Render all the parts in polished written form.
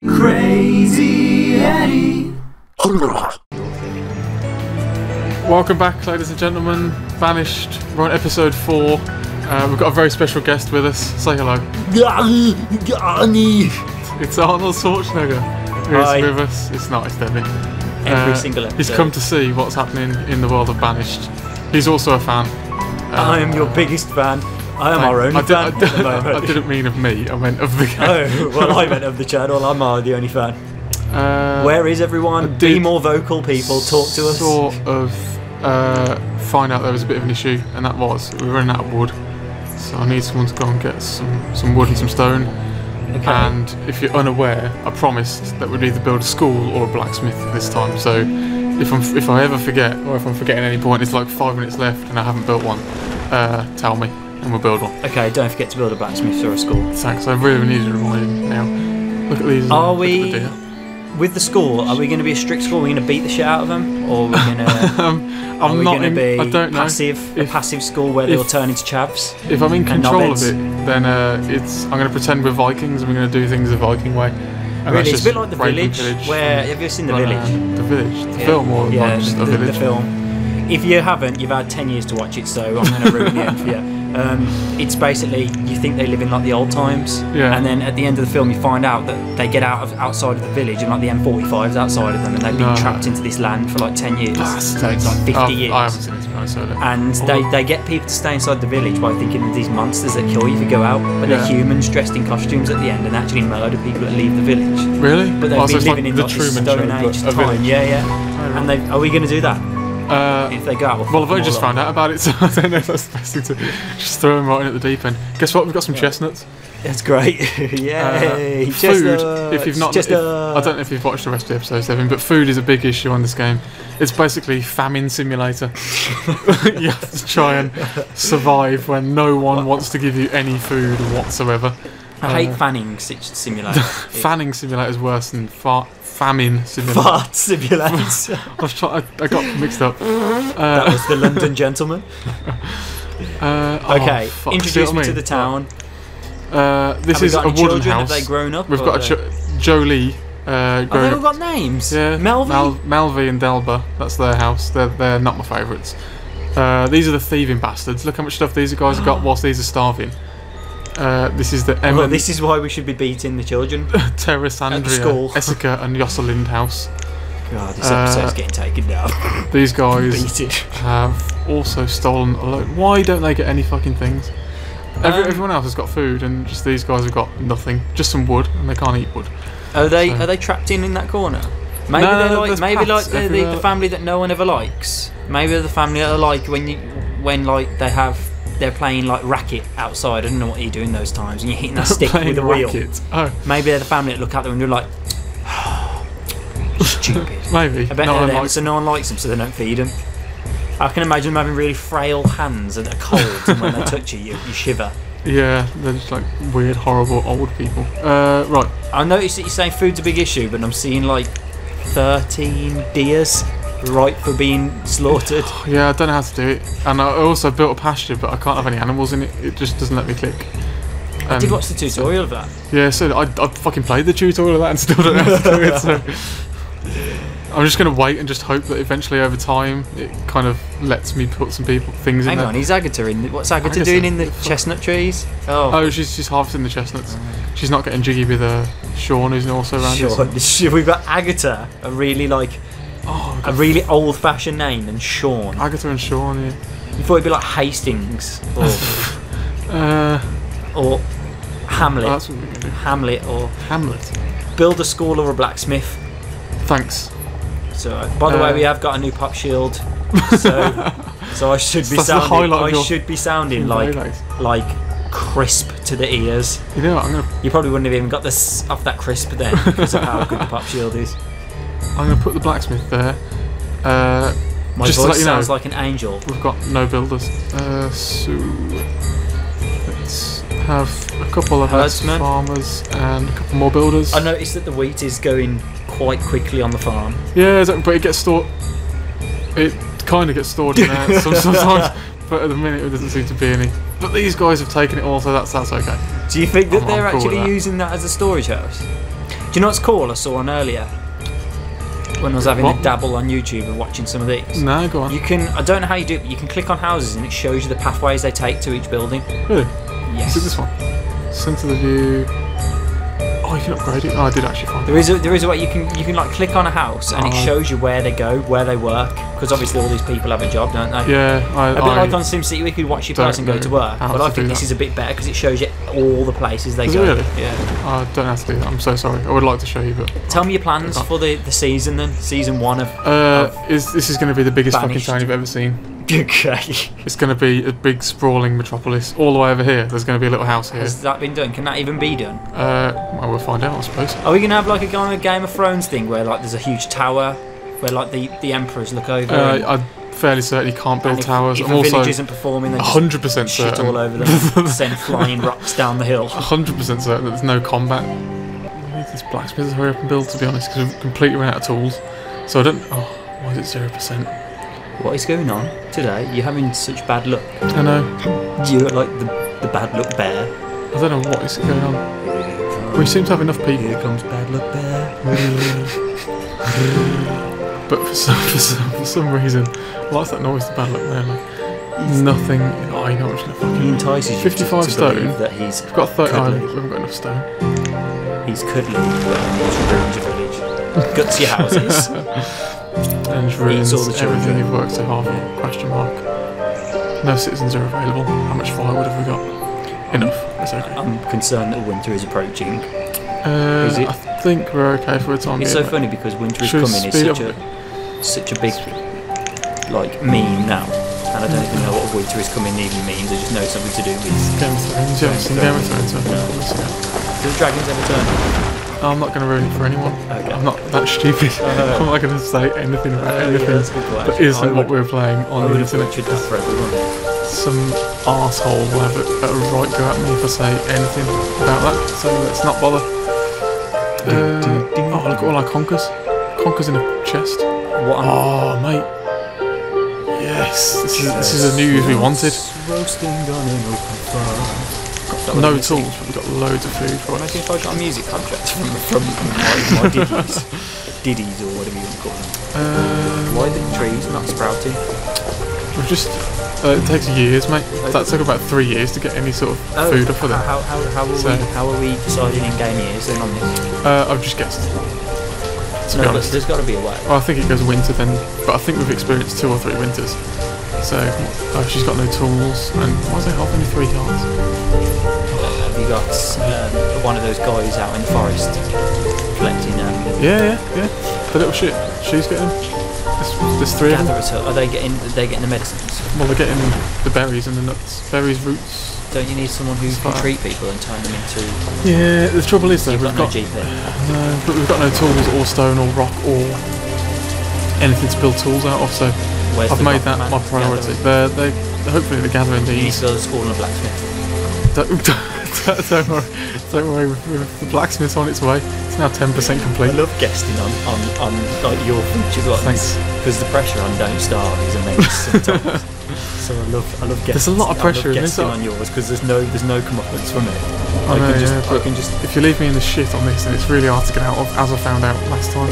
Crazy Eddie. Welcome back, ladies and gentlemen. Banished. We're on episode 4. We've got a very special guest with us. Say hello. It's Arnold Schwarzenegger who's with us. It's not, it's Debbie. Every single episode. He's come to see what's happening in the world of Banished. He's also a fan. I am your biggest fan. I am our only fan at the moment. I didn't mean of me, I meant of the game. Oh, well, I meant of the channel. I'm the only fan. Where is everyone? Be more vocal, people. Talk to us. Sort of find out there was a bit of an issue, and that was we were running out of wood. So I need someone to go and get some wood and some stone. Okay. And if you're unaware, I promised that we'd either build a school or a blacksmith this time. So if I ever forget, or if I'm forgetting at any point, it's like 5 minutes left and I haven't built one, tell me and we'll build one. Okay, don't forget to build a blacksmith or a school. Thanks, I really need to remind now. Look at these. Are look we, at the deer. with the school, are we going to be a strict school? Are we going to beat the shit out of them? Or are we going to be I don't know. a passive school where they'll turn into chavs? If I'm in control of it, then I'm going to pretend we're Vikings and we're going to do things the Viking way. And really, it's a bit like The Village, where, have you ever seen The Village? The Village? The film or not just The Village? The film. If you haven't, you've had 10 years to watch it, so I'm going to ruin the end for you. It's basically, you think they live in like the old times, and then at the end of the film you find out that they get outside of the village and like the M45's outside of them and they've been trapped into this land for like 10 years. So it's like 50 years. I haven't seen it, so and they get people to stay inside the village by thinking of these monsters that kill you if you go out, but they're humans dressed in costumes at the end and actually murder people that leave the village. Really? But they've been living in like this Stone Age time. Yeah. And are we going to do that? If they go out, well, I've only just found out about it, so I don't know if that's the best thing to just throw them right in at the deep end. Guess what? We've got some chestnuts. That's great. Yay! Food. If you've not, I don't know if you've watched the rest of the episodes, Devin, but food is a big issue on this game. It's basically famine simulator. You have to try and survive when no one wants to give you any food whatsoever. I hate fanning simulator. Fanning simulator is worse than famine simulator. Fart simulator. I got mixed up. That was the London gentleman. Okay, introduce me to the town. This is a wooden house. Have they grown up? We've got Jolie. They've all got names. Yeah, Melvi and Delba. That's their house. They're not my favourites. These are the thieving bastards. Look how much stuff these guys have got whilst these are starving. This is the Emma. This is why we should be beating the children. Terrace Andrea, Essica and Jocelyn house. God, this episode's getting taken down. These guys have also stolen a load. Why don't they get any fucking things? Everyone else has got food, and just these guys have got nothing. Just some wood, and they can't eat wood. Are they trapped in that corner? Maybe they're like the family that no one ever likes. Maybe they're the family that are like when they're playing like racket outside. I don't know what you do in those times, and you're hitting that stick with a wheel. Oh. Maybe they're the family that look at them and they're like, stupid. Maybe. I bet they're them, so no one likes them, so they don't feed them. I can imagine them having really frail hands that are cold, and when they touch you shiver. Yeah, they're just like weird, horrible old people. Right. I noticed that you're saying food's a big issue, but I'm seeing like 13 deers ripe for being slaughtered. Yeah, I don't know how to do it. And I also built a pasture, but I can't have any animals in it. It just doesn't let me click. I did watch the tutorial of that. Yeah, so I fucking played the tutorial of that and still don't know how to do it. So I'm just going to wait and just hope that eventually over time it kind of lets me put some things in there. Hang on, is Agatha in? What's Agatha doing in the chestnut trees? Oh, she's harvesting the chestnuts. She's not getting jiggy with Sean, who's also around. We've got Agatha, a really old-fashioned name, and Sean. Agatha and Sean, yeah. You thought it'd be like Hastings or Hamlet. Oh, that's what we're going to do. Hamlet. Build a school or a blacksmith. Thanks. So, by the way, we have got a new pop shield. So I should be sounding like crisp to the ears. You know what? You probably wouldn't have even got this off that crisp then because of how good the pop shield is. I'm going to put the blacksmith there. My just voice to let sounds like an angel. We've got no builders. So let's have a couple of farmers and a couple more builders. I noticed that the wheat is going quite quickly on the farm. Yeah, but it gets stored. It kind of gets stored in there sometimes, but at the minute it doesn't seem to be any. But these guys have taken it all, so that's okay. Do you think that they're actually using that as a storage house? you know what's cool? I saw one earlier when I was having a dabble on YouTube and watching some of these. No, go on. You can, I don't know how you do it, but you can click on houses and it shows you the pathways they take to each building. Really? Yes. Is it this one? Centre of the view. Oh, you can upgrade it. Oh, I did actually find it. There is a way you can like click on a house and it shows you where they go, where they work, because obviously all these people have a job, don't they? Yeah, a bit like on SimCity, we could watch your person go to work, but I think this is a bit better because it shows you all the places they go. Really? Yeah. I don't have to do that. I'm so sorry. I would like to show you, but tell me your plans for the season then. Season 1 of. This is going to be the biggest Banished. fucking town you've ever seen. Okay. It's going to be a big sprawling metropolis. All the way over here, there's going to be a little house here. Has that been done? Can that even be done? Well, we'll find out, I suppose. Are we going to have like a kind of Game of Thrones thing where like there's a huge tower where like the emperors look over? I'm fairly certain you can't build towers. If I'm a also village isn't performing, then 100% shit certain. all over them, send flying rocks down the hill. 100% certain that there's no combat. We need this blacksmith to hurry up and build, to be honest, because we've completely run out of tools. So I don't. Oh, why is it 0%? What is going on today? You're having such bad luck. I know. You're like the bad luck bear. I don't know what is going on. We seem to have enough people. Here comes bad luck bear. But for some reason, what's that noise? The bad luck bear. Like, nothing. Oh, you know what's going to fucking. He entices you 55 to stone. believe that he's We've got 30. cuddly. We haven't got enough stone. He's cuddly, but he ruins your village. Guts your houses. And ruins all the children. everything you've worked so hard for. Question mark. No citizens are available. How much firewood have we got? Enough. That's okay. I'm concerned that winter is approaching. Is it? I think we're okay for a time. It's so funny because winter is coming. It's such a big like meme now, and I don't even know what winter is coming even means. I just know something to do with Game of Thrones. Yeah, some Game of Thrones. Do the dragons ever turn? I'm not going to ruin it for anyone. Okay. I'm not that stupid. I'm not going to say anything about anything that isn't what we're playing on the internet. For everyone. Some arsehole will have a right go at me if I say anything about that, so let's not bother. Oh, look at all our conkers. Conkers in a chest. Oh, mate. Yes, this is the news we wanted. Roasting on an open fire. No tools, but we've got loads of food for Imagine us. if I got a music contract from my diddies or whatever you want to call them. Why are the trees not sprouting? We've just it takes years, mate. That took about 3 years to get any sort of food off of them. How are we deciding in game years then on this? I've just guessed. To be honest, there's got to be a way. well, I think it goes winter then, but I think we've experienced 2 or 3 winters. So she's got no tools, and why is there half only 3 yards? Have you got one of those guys out in the forest collecting? Yeah. The little shit. She's getting them. There's 3 of them. Gatherers. Are they getting the medicines? Well, they're getting the berries and the nuts. Berries, roots. Don't you need someone who can treat people and turn them into? Yeah, the trouble is though, You've we've got got no GP. no, but we've got no tools or stone or rock or anything to build tools out of. So Where's I've the made that rock my man priority. gathering? They hopefully they're gathering You need these. to go to school and a blacksmith. Don't worry, with the blacksmith's on its way. It's now 10% complete. I love guesting on like your featured ones. Thanks. Because the pressure on Don't Starve is immense sometimes. So I love guesting. There's a lot of pressure in this. Guesting on yours because there's no comeuppance from it. I can just if you leave me in the shit on this, then it's really hard to get out of, as I found out last time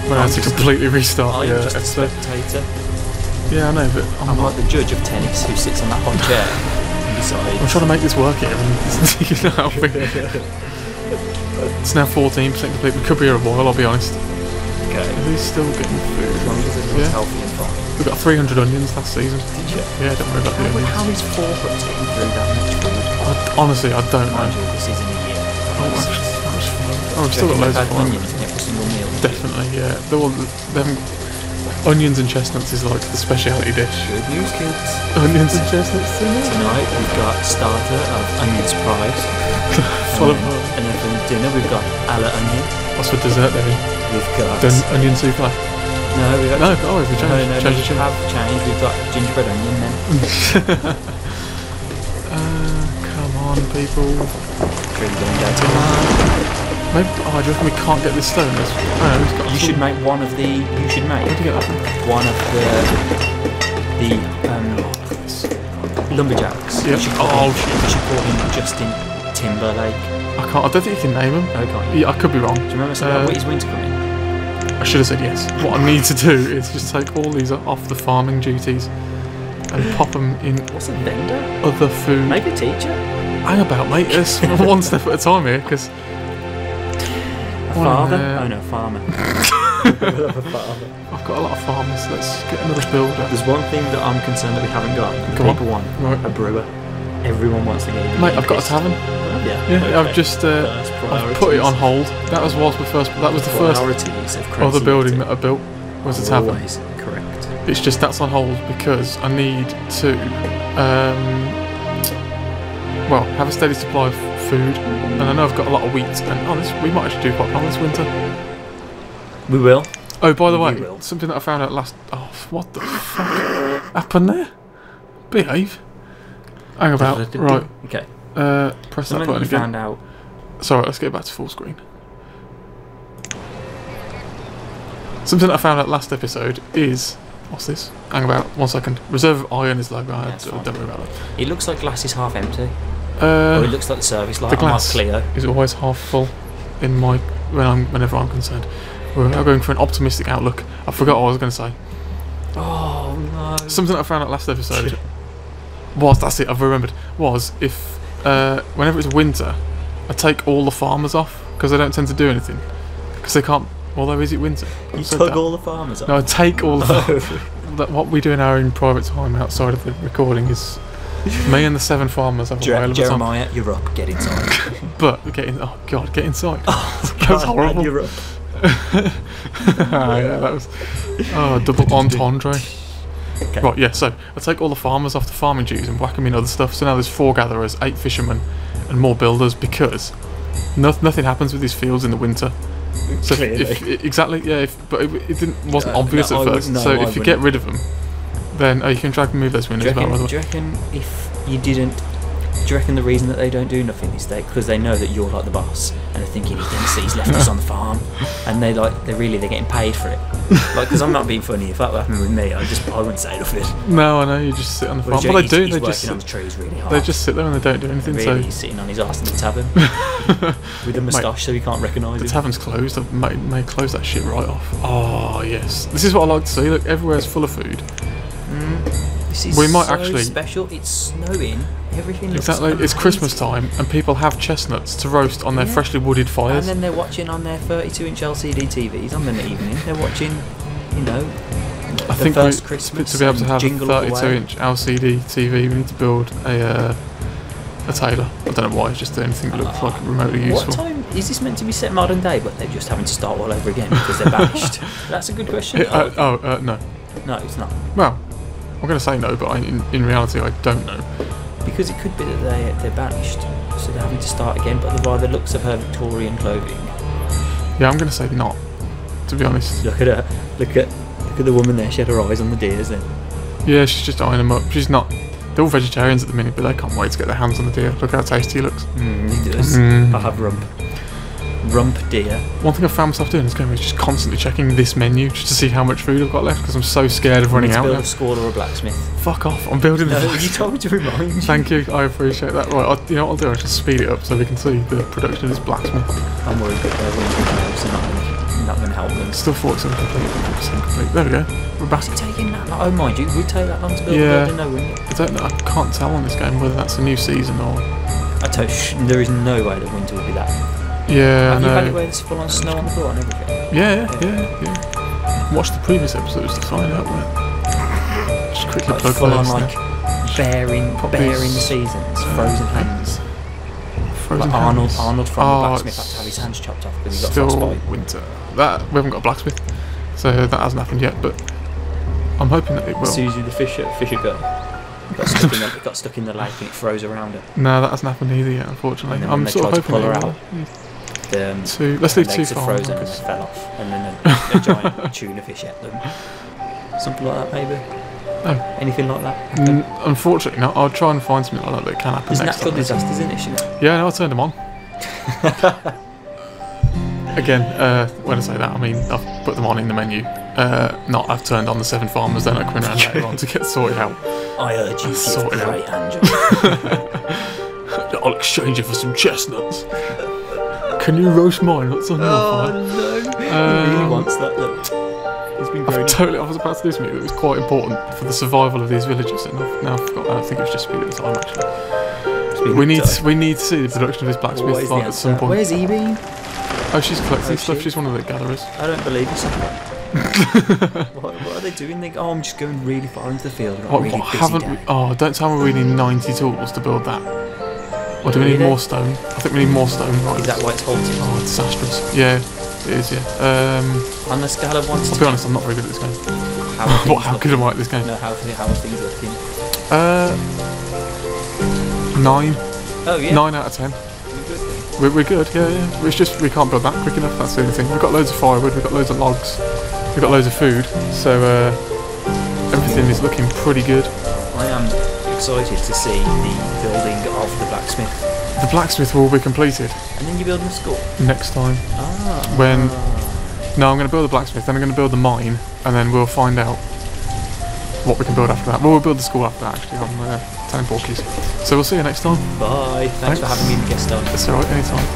when I had to completely restart I'm the just a episode. spectator. Yeah, I know, but I'm like the judge of tennis who sits on that high chair and decides. I'm trying to make this work here, and you know how it's now 14% complete. We could be here a while, I'll be honest. Okay. Are they still getting food? As long as it's healthy and fine. We got 300 onions last season. Did you? Yeah, don't worry about the onions. How is 4 hooks getting through that much food? Honestly, I don't know. Mind you, this is in a year. Oh, actually, that was fun. Oh, we've still got loads of fun. onions in every single meal. Definitely, yeah. They haven't. Onions and chestnuts is like the speciality dish. Good news, kids. Onions and chestnuts Tonight we've got starter of onion surprise. And then for dinner we've got a la onion. What's for dessert, Debbie? We've got Onion souffle. No, we've got we changed. we have changed. We've got gingerbread onion then. Come on, people. Really going down to Maybe, do you reckon we can't get this stone? You should make one of the. You should make Where'd you get that from? one of the lumberjacks. Yeah. You should call him Justin Timberlake. I can't. I don't think you can name them. No, can't you? Yeah, I could be wrong. Do you remember saying that? Is winter coming? I should have said yes. What I need to do is just take all these off the farming duties and pop them in. What's a vendor? Other food. Maybe a teacher. Hang about, mate. It's one step at a time here, because. A father? Oh no, farmer. A farmer. I've got a lot of farmers. Let's get another builder. There's one thing that I'm concerned that we haven't got. People want a brewer. Everyone wants to get in. Mate, I've got a tavern. Yeah. Okay. I've just I've put it on hold. That was the first other building that I built was a tavern. Always correct. It's just that's on hold because I need to well, have a steady supply of food, and I know I've got a lot of wheat, and we might actually do quite well this winter. We will. Oh, by the way, something that I found out last. Oh, what the fuck happened there? Behave. Hang about. Right. Okay. Press that button again. Found out. Sorry, let's get back to full screen. Something that I found out last episode is. What's this? Hang about. 1 second. Reserve of iron is like. Don't worry about it. It looks like glass is half empty. Or it looks like the service light. The glass is always half full. In my whenever I'm concerned. We're going for an optimistic outlook. I forgot what I was going to say. Oh no. Something that I found out last episode that's it, I've remembered. Was if whenever it's winter, I take all the farmers off because they don't tend to do anything. Because they can't. Although, is it winter? You took all the farmers off? No, I take all the what we do in our own private time outside of the recording is me and the 7 farmers have a whale of a time. Jeremiah, you're up. Get inside. But get inside. Oh, that was horrible. You're up. Yeah, that was double entendre. Okay. Right, yeah, so I take all the farmers off the farming duties and whack them in other stuff. So now there's 4 gatherers, 8 fishermen, and more builders because nothing happens with these fields in the winter. So exactly, yeah. But it wasn't obvious at first. So if you get rid of them, then you can drag and move those windows back. Do you reckon if you didn't? Do you reckon the reason that they don't do nothing is because they know that you're like the boss and they're thinking he's left us on the farm, and they're getting paid for it. Like, because I'm not being funny. If that happened with me, I wouldn't say nothing. No, I know, you just sit on the farm. Well, they do. He's working on the trees really hard. They just sit there and they don't do anything. Really, he's sitting on his arse in the tavern with a moustache, so you can't recognise him. The tavern's closed. I may close that shit right off. Oh yes, this is what I like to see. Look, everywhere's full of food. This is so special. It's snowing. Everything looks amazing. It's Christmas time, and people have chestnuts to roast on their freshly wooded fires. And then they're watching on their 32-inch LCD TVs on the evening. They're watching, I think Christmas to be able to have a 32-inch LCD TV, we need to build a tailor. I don't know why. It's just anything that looks like remotely useful. What time is this meant to be set modern day? But they're just having to start all over again because they're banished. That's a good question. No. No, it's not. Well, I'm going to say no, but in reality, I don't know. Because it could be that they're banished, so they're having to start again, but by the looks of her Victorian clothing. Yeah, I'm going to say not, to be honest. Look at her. Look at the woman there. She had her eyes on the deers then. Yeah, she's just eyeing them up. She's not. They're all vegetarians at the minute, but they can't wait to get their hands on the deer. Look how tasty he looks. He does. I have rump deer. One thing I found myself doing is just constantly checking this menu just to see how much food I've got left because I'm so scared of running out. Build a score or a blacksmith. Fuck off! I'm building. No, you told me to remind you. Thank you. I appreciate that. Right, you know what I'll do? I'll just speed it up so we can see the production of this blacksmith. I'm worried that they're not going to help them. Still 40% complete. There we go. We're back. Is it taking that long? Oh mind you, it would take that long to build a building, no, wouldn't it? I don't know. I can't tell on this game whether that's a new season or. There is no way that winter would be that. Yeah, Have you had it where there's full on snow on the floor and everything? Yeah. Watch the previous episodes to find out where. Just quickly plug full on bearing the seasons, frozen hands. Arnold from the blacksmith had to have his hands chopped off because he got frostbite. Winter. We haven't got a blacksmith, so that hasn't happened yet. But I'm hoping that it will. Susie the fisher girl got stuck in the lake and it froze around her. No, that hasn't happened either yet, unfortunately. I'm sort of hoping to pull her out. Let's leave 2 farms. Frozen and fell off, and then a giant tuna fish ate them. Something like that, maybe. No. Anything like that? Unfortunately, no. I'll try and find something like that that can happen. There's natural disasters in it, Yeah, no, I turned them on. Again, when I say that, I mean I've put them on in the menu. I've turned on the 7 farmers, then I come around later on to get sorted out. I urge you to give great hand job. I'll exchange it for some chestnuts. Can you roast mine? That's on your fire. No. He really wants that, look. He's been growing. I was about to do something that was quite important for the survival of these villages, and I've now forgotten. I think it was just speed at the time, actually. We need to see the production of this blacksmith fight at some point. Where's he been? Oh, she's collecting stuff. She's one of the gatherers. I don't believe you. What are they doing? Oh, I'm just going really far into the field. Oh, don't tell me we need 90 tools to build that. Or do we need more stone? I think we need more stone. Right? Is that why it's halted? Oh, disastrous. Yeah, it is, yeah. On the scale of 1 to 10. I'll be honest, I'm not very good at this game. How good am I at this game? No, how are things looking? 9. Oh, yeah. 9 out of 10. We're good, yeah. It's just we can't build that quick enough, that's the only thing. We've got loads of firewood, we've got loads of logs, we've got loads of food, so everything is looking pretty good. I am excited to see the building of the blacksmith. The blacksmith will be completed. And then you're building a school? Next time. No, I'm going to build the blacksmith, then I'm going to build the mine, and then we'll find out what we can build after that. Well, we'll build the school after that, actually, on telling porkies. So we'll see you next time. Bye. Thanks for having me as a guest star. That's alright, anytime.